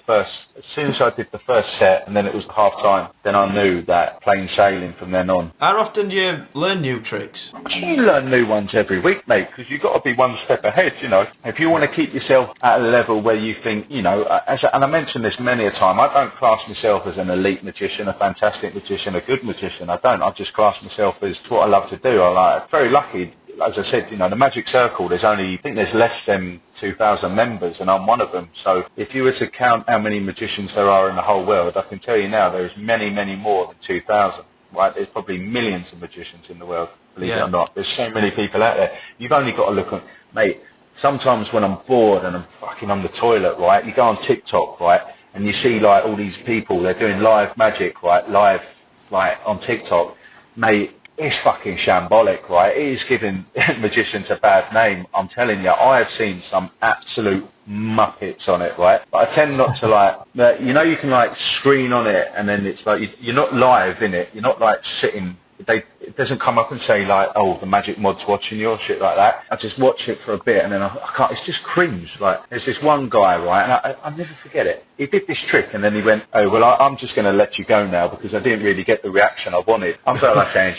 as soon as I did the first set and then it was half time, then I knew that plain sailing from then on. How often do you learn new tricks? You learn new ones every week, mate, because you've got to be one step ahead, you know. If you want to keep yourself at a level where you think, you know, and I mentioned this many a time, I don't class myself as an elite magician, a fantastic magician, a good magician. I don't. I just class myself as what I love to do. I'm very lucky. As I said, you know, the Magic Circle, I think there's less than 2,000 members, and I'm one of them. So if you were to count how many magicians there are in the whole world, I can tell you now there's many, many more than 2,000. Right? There's probably millions of magicians in the world, believe it or not. There's so many people out there. You've only got to look at, mate, sometimes when I'm bored and I'm fucking on the toilet, right, you go on TikTok, right, and you see like all these people, they're doing live magic, right, live, like on TikTok, mate, it's fucking shambolic, right? It is giving magicians a bad name. I'm telling you, I have seen some absolute muppets on it, right? But I tend not to like, you know, you can like screen on it and then it's like, you're not live in it. You're not like sitting, it doesn't come up and say like, oh, the magic mod's watching you or shit like that. I just watch it for a bit and then I can't, it's just cringe. Like, there's this one guy, right, and I'll never forget it. He did this trick and then he went, oh, well, I'm just going to let you go now because I didn't really get the reaction I wanted. I'm sort of like saying,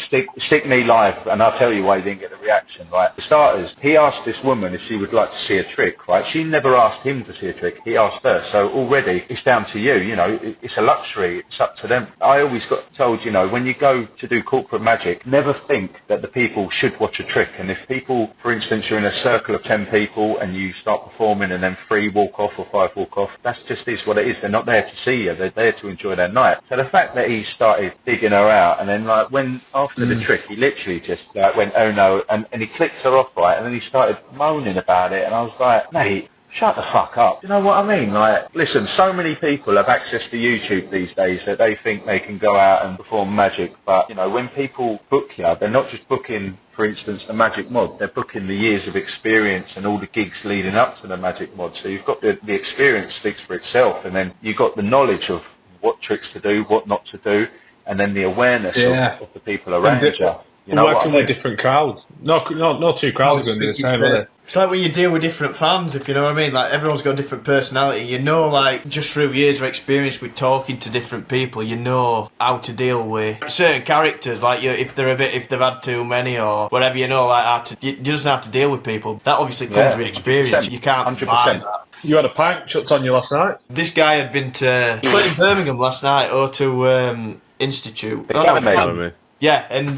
stick me live and I'll tell you why you didn't get the reaction, right? For starters, he asked this woman if she would like to see a trick, right? She never asked him to see a trick. He asked her. So already, it's down to you, you know, it's a luxury. It's up to them. I always got told, you know, when you go to do corporate magic, never think that the people should watch a trick. And if people, for instance, you're in a circle of 10 people and you start performing and then 3 walk off or 5 walk off, that's just is what it is. They're not there to see you. They're there to enjoy their night. So the fact that he started digging her out and then like when after the trick, he literally just like went, oh no, and he clicked her off, right? And then he started moaning about it. And I was like, mate, shut the fuck up. You know what I mean? Like, listen, so many people have access to YouTube these days that they think they can go out and perform magic. But, you know, when people book you, they're not just booking, for instance, the magic mod. They're booking the years of experience and all the gigs leading up to the magic mod. So you've got the experience speaks for itself. And then you've got the knowledge of what tricks to do, what not to do. And then the awareness of the people around you. You know, working with different crowds. No two crowds are going to be the same, are they? It's like when you deal with different fans, if you know what I mean. Like, everyone's got a different personality. You know, like, just through years of experience with talking to different people, you know how to deal with certain characters. Like, if they've had too many or whatever, you know, like, you just have to deal with people. That obviously comes with experience. 100%. You can't buy that. You had a pint chucked on you last night? This guy had been played in Birmingham last night, O2 Institute. Academy. Yeah, and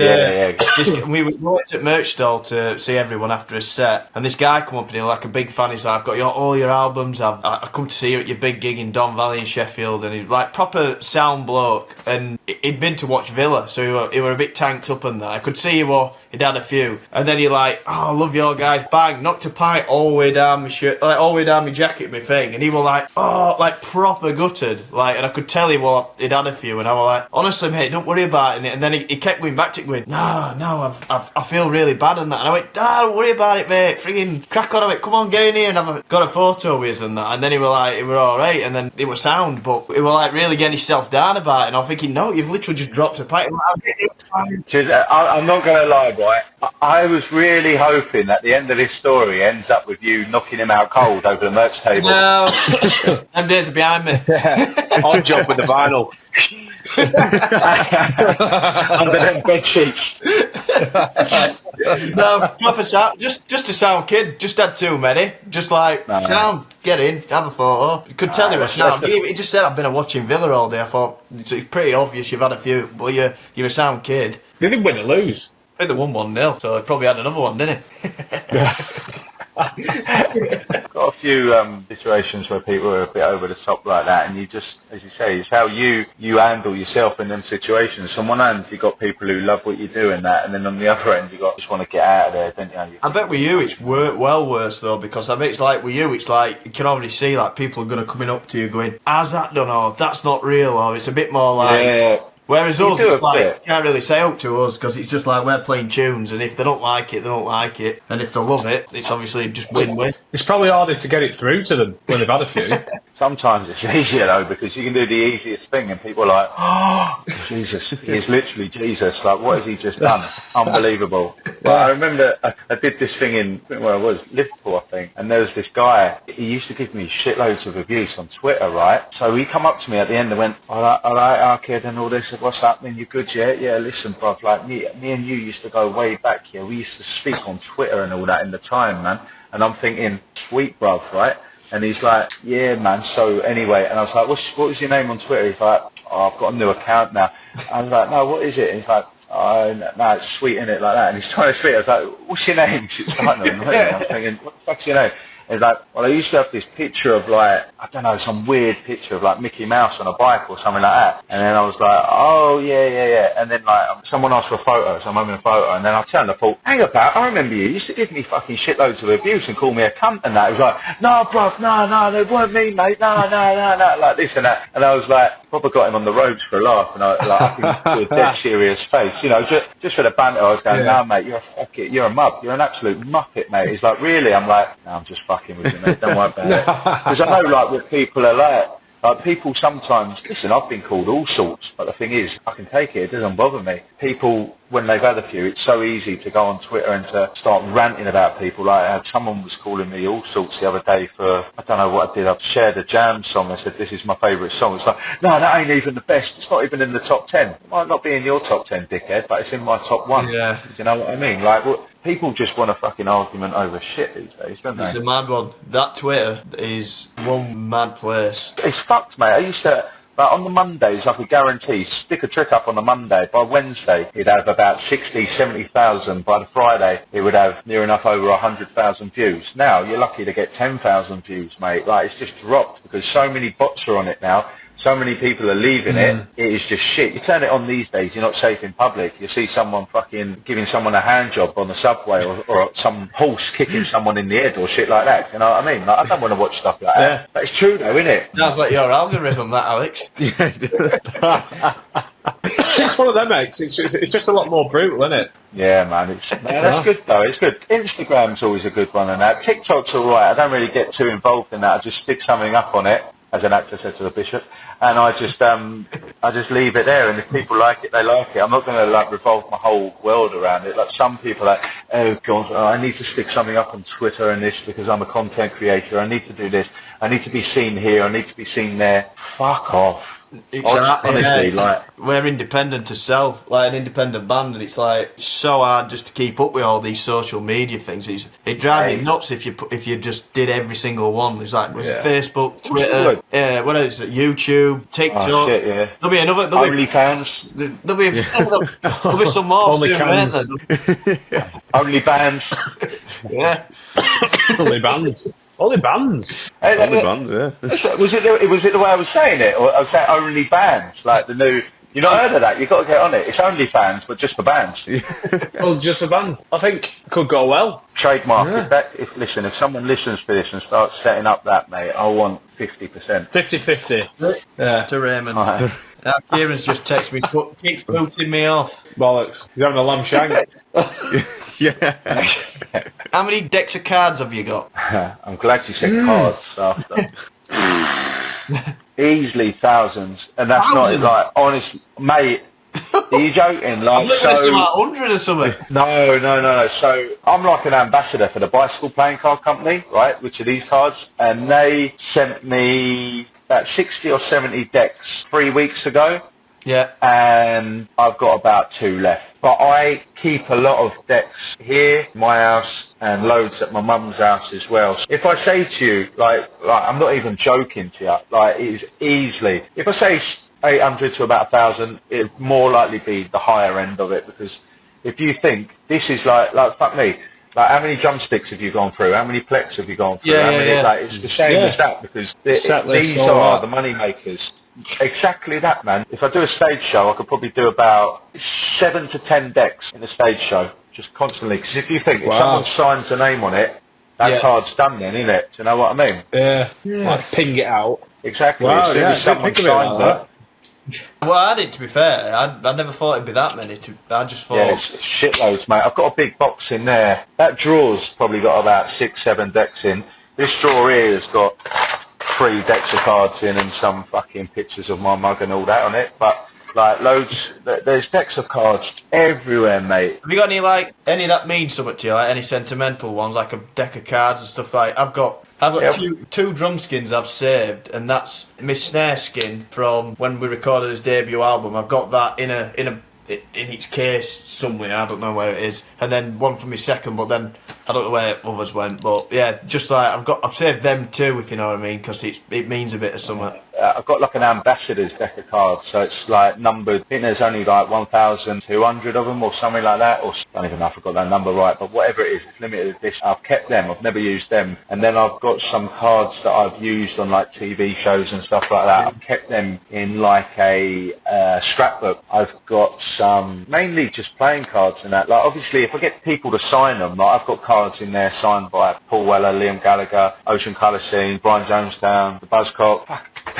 we went at merch stall to see everyone after a set, and this guy come up and he's like a big fan. He's like, I've got all your albums. I come to see you at your big gig in Don Valley in Sheffield, and he's like proper sound bloke. And he'd been to watch Villa, so he were a bit tanked up on that. I could see he'd had a few, and then he like, oh, I love your guys. Bang, knocked a pint all the way down my shirt, like all the way down my jacket, my thing, and he was like, oh, like proper gutted, like, and I could tell he'd had a few, and I was like, honestly, mate, don't worry about it. And then he kept going back to it, going, no, I feel really bad on that. And I went, don't worry about it, mate. Friggin' crack on. I went, come on, get in here and got a photo with us and that. And then he was like, it were alright. And then it was sound, but he was like really getting himself down about it. And I'm thinking, no, you've literally just dropped a pint. I'm not going to lie, boy. I was really hoping that the end of this story ends up with you knocking him out cold over the merch table. No, them days are behind me. Odd job with the vinyl. Under them bed sheets. No, proper sound. Just a sound kid. Just had too many. Just like, sound, get in, have a photo. You could tell he was sound. He just said, I've been watching Villa all day. I thought, it's pretty obvious you've had a few, but you're a sound kid. They didn't win or lose. I think they won 1-0, so he probably had another one, didn't he? Got a few situations where people are a bit over the top like that, and you just, as you say, it's how you handle yourself in them situations. On one hand, you got people who love what you do and that, and then on the other end, you got just want to get out of there, don't you? I bet with you it's well worse though, because I bet it's like with you, it's like you can already see like people are going to coming up to you going, how's that done, or that's not real, or it's a bit more like. Yeah. Whereas us, it's like, you can't really say out to us because it's just like we're playing tunes, and if they don't like it, they don't like it. And if they love it, it's obviously just win-win. It's probably harder to get it through to them when they've had a few. Sometimes it's easier though, because you can do the easiest thing and people are like, oh, Jesus, he is literally Jesus. Like, what has he just done? Unbelievable. Well, I remember I did this thing in, where I was, Liverpool, I think, and there was this guy, he used to give me shitloads of abuse on Twitter, right? So he come up to me at the end and went, all right, our kid and all this, what's happening? You good, yeah? Yeah, listen, bruv, like me and you used to go way back here. We used to speak on Twitter and all that in the time, man. And I'm thinking, sweet, bruv, right? And he's like, yeah, man, so anyway. And I was like, what was your name on Twitter? He's like, oh, I've got a new account now. I was like, no, what is it? And he's like, oh, no, it's sweet, innit, like that. And he's trying to speak. I was like, what's your name? She's starting to annoy me. I'm thinking, what the fuck's your name? He's like, well, I used to have this picture of like, I don't know, some weird picture of like Mickey Mouse on a bike or something like that. And then I was like, oh, yeah. And then like, someone asked for a photo, so I'm having a photo. And then I turned and I thought, hang about, I remember you used to give me fucking shitloads of abuse and call me a cunt and that. He was like, no, bruv, no, they weren't me, mate. No, like this and that. And I was like, Probably got him on the ropes for a laugh, and I can do a dead serious face, you know, just for the banter. I was going, "No, mate, you're a mupp, you're an absolute muppet, mate." He's like, "Really?" I'm like, "No, I'm just fucking with you, mate. Don't worry about it." Because I know, like, what people are like. Like, people sometimes, listen, I've been called all sorts, but the thing is, I can take it, it doesn't bother me. People, when they've had a few, it's so easy to go on Twitter and to start ranting about people. Like, someone was calling me all sorts the other day for, I don't know what I did, I shared a Jam song, I said, "This is my favourite song." It's like, "No, that ain't even the best, it's not even in the top 10. It might not be in your top 10, dickhead, but it's in my top 1. Yeah. You know what I mean? Like, people just want a fucking argument over shit these days, don't they? It's a mad one. That Twitter is one mad place. It's fucked, mate. I used to, like, on the Mondays, I could guarantee, stick a trick up on the Monday. By Wednesday, he'd have about 60, 70,000. By the Friday, he would have near enough over 100,000 views. Now, you're lucky to get 10,000 views, mate. Like, it's just dropped because so many bots are on it now. So many people are leaving it. It is just shit. You turn it on these days, you're not safe in public. You see someone fucking giving someone a hand job on the subway, or some horse kicking someone in the head or shit like that. You know what I mean? Like, I don't want to watch stuff like that. But it's true though, isn't it? Sounds like your algorithm, that, Alex. It's one of them, mate. It's just a lot more brutal, isn't it? Yeah, man. That's good though. It's good. Instagram's always a good one, and that. TikTok's all right. I don't really get too involved in that. I just stick something up on it, as an actor said to the bishop, and I just leave it there. And if people like it, they like it. I'm not going to like revolve my whole world around it. Like, some people are like, "Oh God, I need to stick something up on Twitter and this because I'm a content creator. I need to do this. I need to be seen here. I need to be seen there." Fuck off. Exactly. Honestly, like, we're independent ourselves, like an independent band, and it's like so hard just to keep up with all these social media things. It drives me nuts if you just did every single one. It's like, was it Facebook, Twitter, what is it, YouTube, TikTok? Oh, shit, yeah. There'll be another. OnlyFans. There'll be some more soon, won't there? OnlyFans. Yeah. Only bands. Only bands. Only bands, yeah. Was it the way I was saying it, or I was saying only bands, like the new? You've not heard of that? You've got to get on it. It's only fans, but just for bands. Oh, just for bands. I think could go well. Trademark. If someone listens to this and starts setting up that, mate, I want 50%. 50-50. Yeah. To Raymond. Right. Kieran's just texted me, keeps booting me off. Bollocks. He's having a lamb shank. Yeah. How many decks of cards have you got? I'm glad you said cards after. Easily thousands, and that's Thousands? not like honest, mate. Are you joking? Like, I'm looking at some like 100 or something. No. So I'm like an ambassador for the bicycle playing card company, right? Which are these cards, and they sent me about 60 or 70 decks 3 weeks ago. Yeah. And I've got about 2 left. But I keep a lot of decks here, my house, and loads at my mum's house as well. If I say to you, like I'm not even joking to you, like, it is easily, if I say 800 to about 1,000, it'd more likely be the higher end of it, because if you think, this is like fuck me, like, how many drumsticks have you gone through? How many plex have you gone through? Like, it's the same as that, because these are the money makers. Exactly that, man. If I do a stage show, I could probably do about 7 to 10 decks in a stage show, just constantly. Because if you think, if someone signs a name on it, that card's done then, isn't it? Do you know what I mean? Yeah. Like, ping it out. Exactly. Wow, As soon as someone signs that. Well, I did, to be fair. I never thought it'd be that many. I just thought... Yeah, it's shitloads, mate. I've got a big box in there. That drawer's probably got about 6, 7 decks in. This drawer here has got 3 decks of cards in and some fucking pictures of my mug and all that on it. But, like, loads... There's decks of cards everywhere, mate. Have you got any that mean something to you? Like, any sentimental ones, like a deck of cards and stuff like... I've got two drum skins I've saved, and that's my snare skin from when we recorded his debut album. I've got that in its case somewhere. I don't know where it is. And then one for my second, but then I don't know where others went. But yeah, just like I've saved them too, if you know what I mean, because it means a bit of something. I've got like an ambassador's deck of cards, so it's like numbered. I think there's only like 1,200 of them or something like that, or I don't even know if I got that number right, but whatever it is, it's limited edition. I've kept them, I've never used them. And then I've got some cards that I've used on like TV shows and stuff like that. I've kept them in like a scrapbook. I've got some, mainly just playing cards and that. Like, obviously, if I get people to sign them, like I've got cards in there signed by Paul Weller, Liam Gallagher, Ocean Colour Scene, Brian Jonestown, the Buzzcock.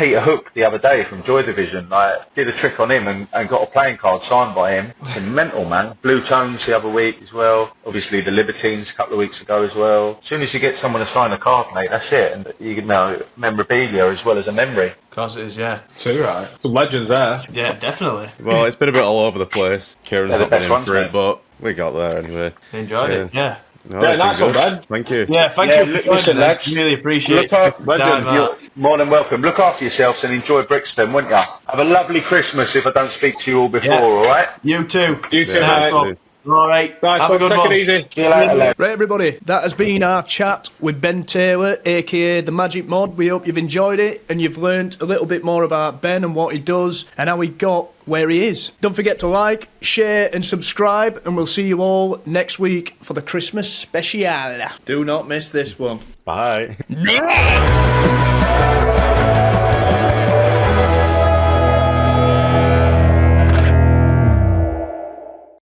Peter Hook the other day from Joy Division. Like, did a trick on him and got a playing card signed by him. It's mental, man. Blue Tones the other week as well. Obviously the Libertines a couple of weeks ago as well. As soon as you get someone to sign a card, mate, that's it. And you know, memorabilia as well as a memory. Of course it is, yeah. Too right. Some legends there. Yeah, definitely. Well, it's been a bit all over the place. Kieran's They're the not been best in ones, for it, mate. but we got there anyway. Enjoyed it, yeah. No, Yeah, it's nice been one, good. Ben. Thank you. Yeah, thank Yeah, you for listen, joining us. lads. Really appreciate Look after, the time out. you're more than welcome. Look after yourselves and enjoy Brixton, won't you? Have a lovely Christmas if I don't speak to you all before, Yeah. alright? You too. You too, Yeah, mate. nice. All right. Nice Have one. a good Take one. it easy. See you later, lads. Right, everybody, that has been our chat with Ben Taylor, aka The Magic Mod. We hope you've enjoyed it and you've learned a little bit more about Ben and what he does and how he got where he is. Don't forget to like, share, and subscribe, and we'll see you all next week for the Christmas special. Do not miss this one. Bye.